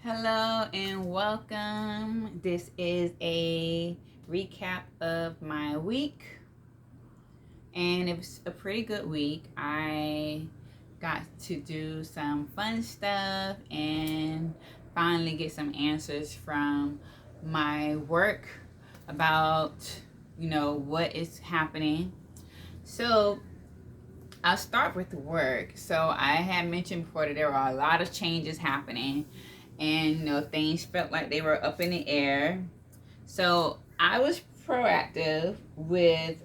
Hello and welcome. This is a recap of my week, and it was a pretty good week. I got to do some fun stuff and finally get some answers from my work about, what is happening. So, I'll start with work. So, I had mentioned before that there were a lot of changes happening and things felt like they were up in the air. So I was proactive with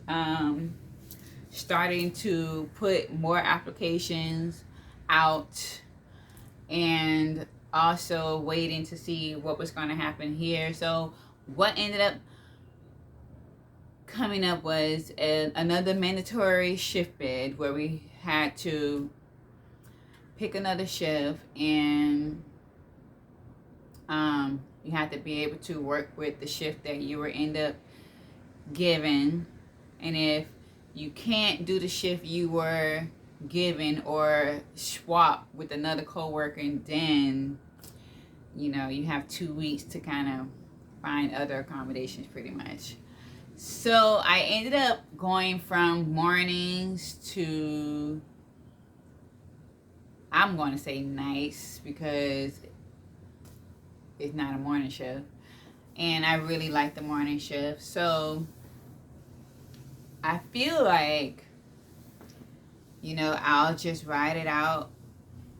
starting to put more applications out and also waiting to see what was going to happen here. So what ended up coming up was another mandatory shift bid where we had to pick another shift, and you have to be able to work with the shift that you were end up given. And if you can't do the shift you were given or swap with another coworker, then you have 2 weeks to kind of find other accommodations pretty much. So I ended up going from mornings to, I'm going to say nights because it's not a morning shift, and I really like the morning shift. So I feel like I'll just ride it out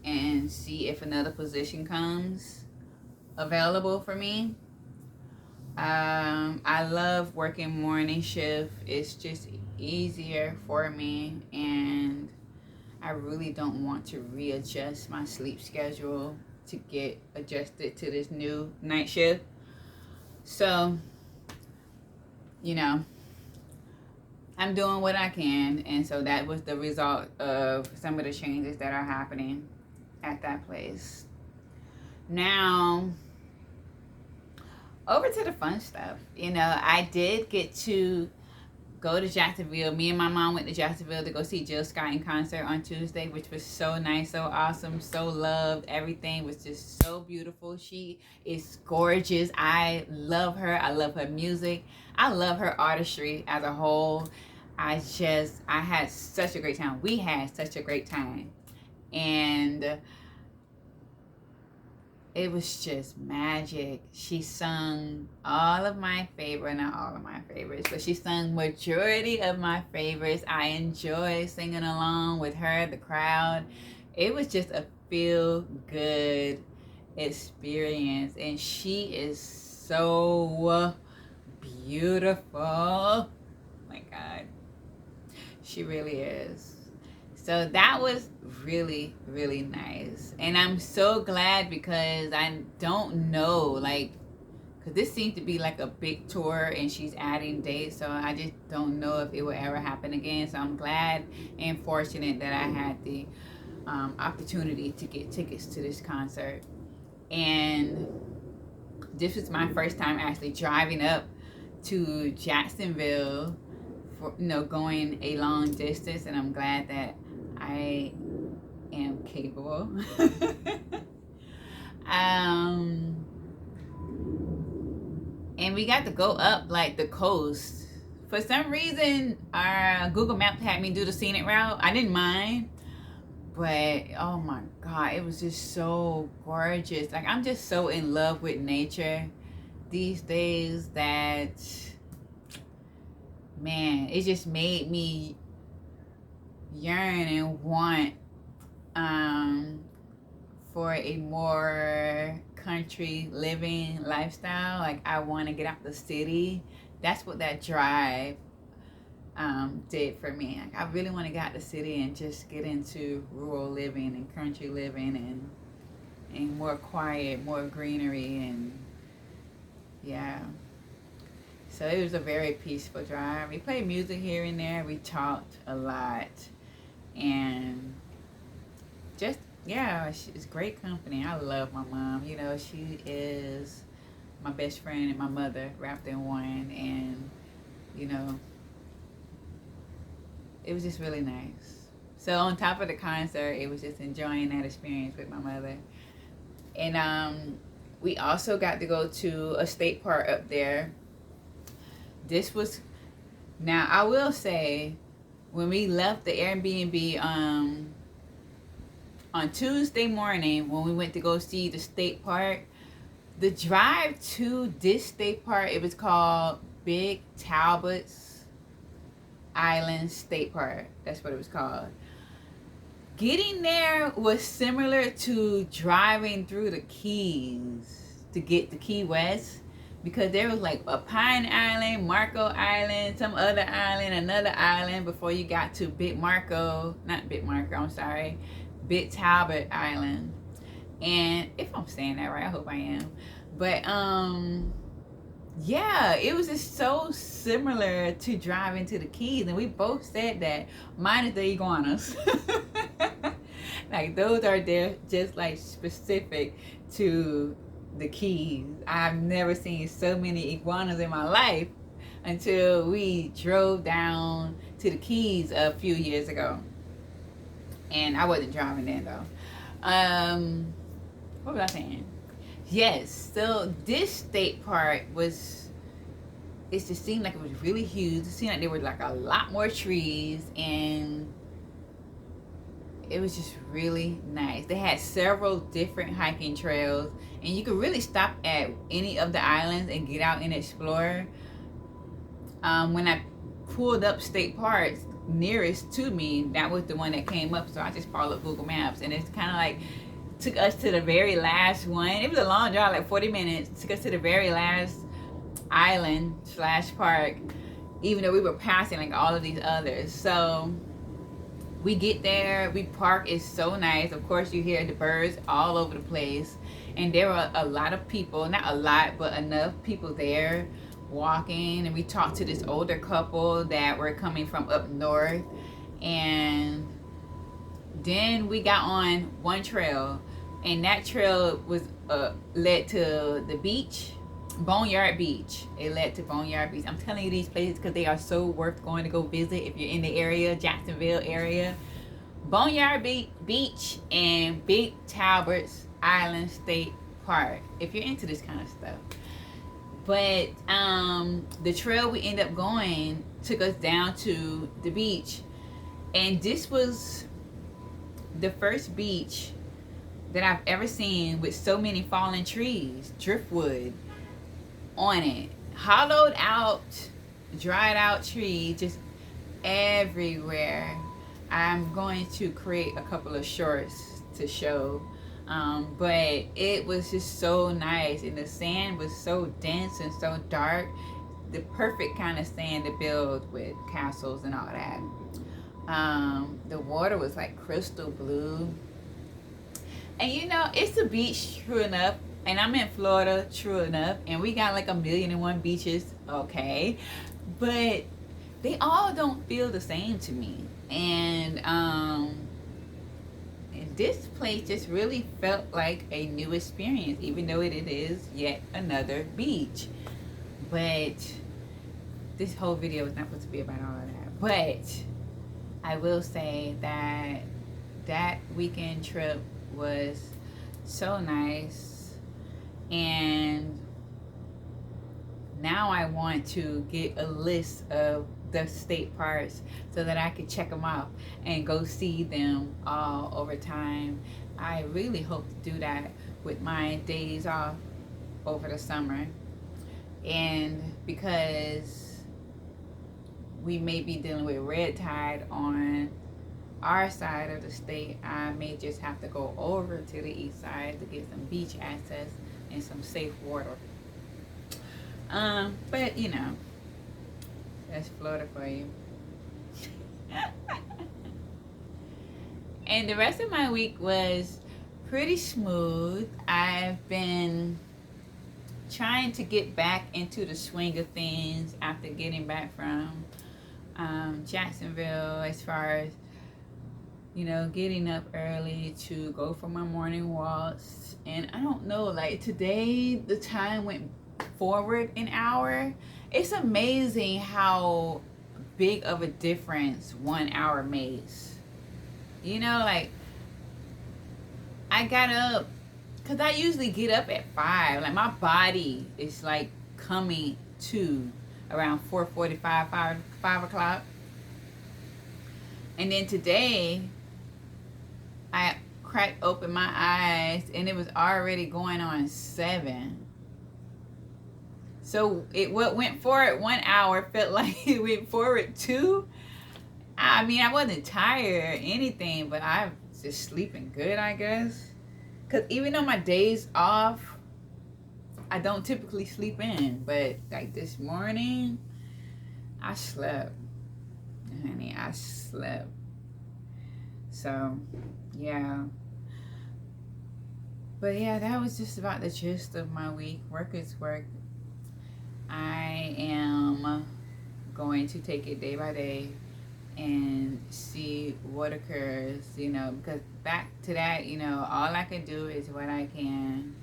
and see if another position comes available for me. I love working morning shift. It's just easier for me, and I really don't want to readjust my sleep schedule to get adjusted to this new night shift. So, I'm doing what I can, and so that was the result of some of the changes that are happening at that place. Now, over to the fun stuff. I did get to go to Jacksonville. Me and my mom went to Jacksonville to go see Jill Scott in concert on Tuesday, which was so nice, so awesome, so loved. Everything was just so beautiful. She is gorgeous. I love her. I love her music. I love her artistry as a whole. I had such a great time. We had such a great time. And it was just magic. She sung all of my favorites, not all of my favorites, but she sung majority of my favorites. I enjoyed singing along with her, the crowd. It was just a feel good experience, and she is so beautiful. Oh my God, she really is. So that was really, really nice. And I'm so glad because I don't know, because this seems to be like a big tour and she's adding dates. So I just don't know if it will ever happen again. So I'm glad and fortunate that I had the opportunity to get tickets to this concert. And this was my first time actually driving up to Jacksonville for, going a long distance. And I'm glad that I am capable. And we got to go up like the coast. For some reason, our Google Maps had me do the scenic route. I didn't mind, but oh my God, it was just so gorgeous. Like, I'm just so in love with nature these days that, man, it just made me yearn and want for a more country living lifestyle. Like, I want to get out the city. That's what that drive did for me. Like, I really want to get out the city and just get into rural living and country living and more quiet, more greenery, and yeah. So it was a very peaceful drive. We played music here and there. We talked a lot. And just, yeah, it's great company. I love my mom. She is my best friend and my mother wrapped in one. And, it was just really nice. So on top of the concert, it was just enjoying that experience with my mother. And We also got to go to a state park up there. This was, now I will say, when we left the Airbnb on Tuesday morning, when we went to go see the state park, the drive to this state park, it was called Big Talbot Island State Park. That's what it was called. Getting there was similar to driving through the Keys to get to Key West, because there was like a Pine Island, Marco Island, some other island, another island before you got to Big Talbot Island. And if I'm saying that right, I hope I am. But yeah, it was just so similar to driving to the Keys, and we both said that, minus the iguanas. Like, those are there just like specific to the Keys. I've never seen so many iguanas in my life until we drove down to the Keys a few years ago. And I wasn't driving then though. What was I saying? Yes, so this state park was, it just seemed like it was really huge. It seemed like there were like a lot more trees, and it was just really nice. They had several different hiking trails, and you could really stop at any of the islands and get out and explore. When I pulled up state parks nearest to me, that was the one that came up, so I just followed Google Maps, and it's kind of like took us to the very last one. It was a long drive, like 40 minutes. Took us to the very last island / park, even though we were passing like all of these others. So we get there, we park. It's so nice. Of course, you hear the birds all over the place, and there were a lot of people, not a lot, but enough people there walking. And we talked to this older couple that were coming from up north, and then we got on one trail, and that trail was led to the beach, Boneyard Beach. It led to Boneyard Beach. I'm telling you these places because they are so worth going to go visit if you're in the area, Jacksonville area. Boneyard Beach and Big Talbot Island State Park, if you're into this kind of stuff. But the trail we ended up going took us down to the beach, and this was the first beach that I've ever seen with so many fallen trees, driftwood on it, hollowed out, dried out trees just everywhere. I'm going to create a couple of shorts to show, but it was just so nice, and the sand was so dense and so dark, the perfect kind of sand to build with castles and all that. The water was like crystal blue, and you know, it's a beach, true enough, and I'm in Florida, true enough, and we got like 1,000,001 beaches, okay, but they all don't feel the same to me. And this place just really felt like a new experience, even though it is yet another beach. But this whole video is not supposed to be about all of that, but I will say that that weekend trip was so nice, and now I want to get a list of the state parks so that I can check them off and go see them all over time. I really hope to do that with my days off over the summer, and because we may be dealing with red tide on our side of the state, I may just have to go over to the east side to get some beach access and some safe water. But you know, that's Florida for you. And the rest of my week was pretty smooth. I've been trying to get back into the swing of things after getting back from Jacksonville, as far as, you know, getting up early to go for my morning walks. And I don't know, like today the time went forward an hour. It's amazing how big of a difference 1 hour makes. You know, like I got up Because I usually get up at 5. Like, my body is like coming to around 4:45, 5 o'clock. And then today, I cracked open my eyes and it was already going on 7. So what went forward 1 hour felt like it went forward 2. I mean, I wasn't tired or anything, but I was just sleeping good, I guess. Because even though my days off, I don't typically sleep in. But like this morning, I slept. Honey, I slept. So, yeah. But yeah, that was just about the gist of my week. Work is work. I am going to take it day by day and see what occurs, you know, because back to that, you know, all I can do is what I can.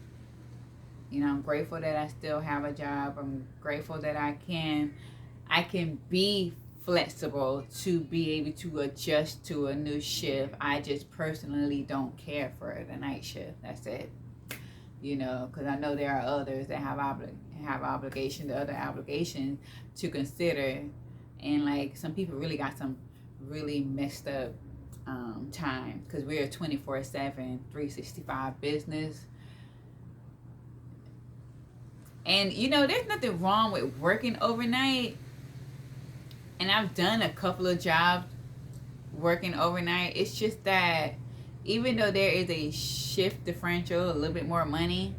You know, I'm grateful that I still have a job. I'm grateful that I can be flexible to be able to adjust to a new shift. I just personally don't care for the night shift. That's it. You know, because I know there are others that have obligations, the other obligations to consider. And like some people really got some really messed up time, because we're a 24/7, 365 business. And you know, there's nothing wrong with working overnight. And I've done a couple of jobs working overnight. It's just that even though there is a shift differential, a little bit more money,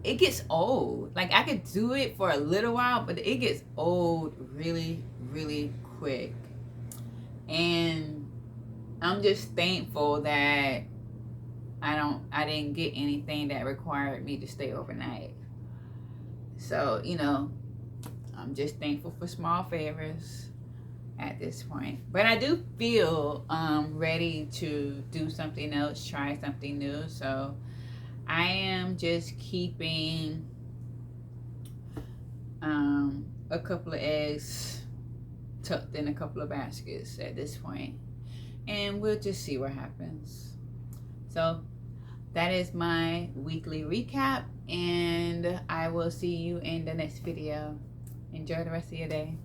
it gets old. Like, I could do it for a little while, but it gets old really, really quick. And I'm just thankful that I didn't get anything that required me to stay overnight. So, you know, I'm just thankful for small favors at this point. But I do feel ready to do something else, try something new. So I am just keeping a couple of eggs tucked in a couple of baskets at this point. And we'll just see what happens. So that is my weekly recap. And I will see you in the next video. Enjoy the rest of your day.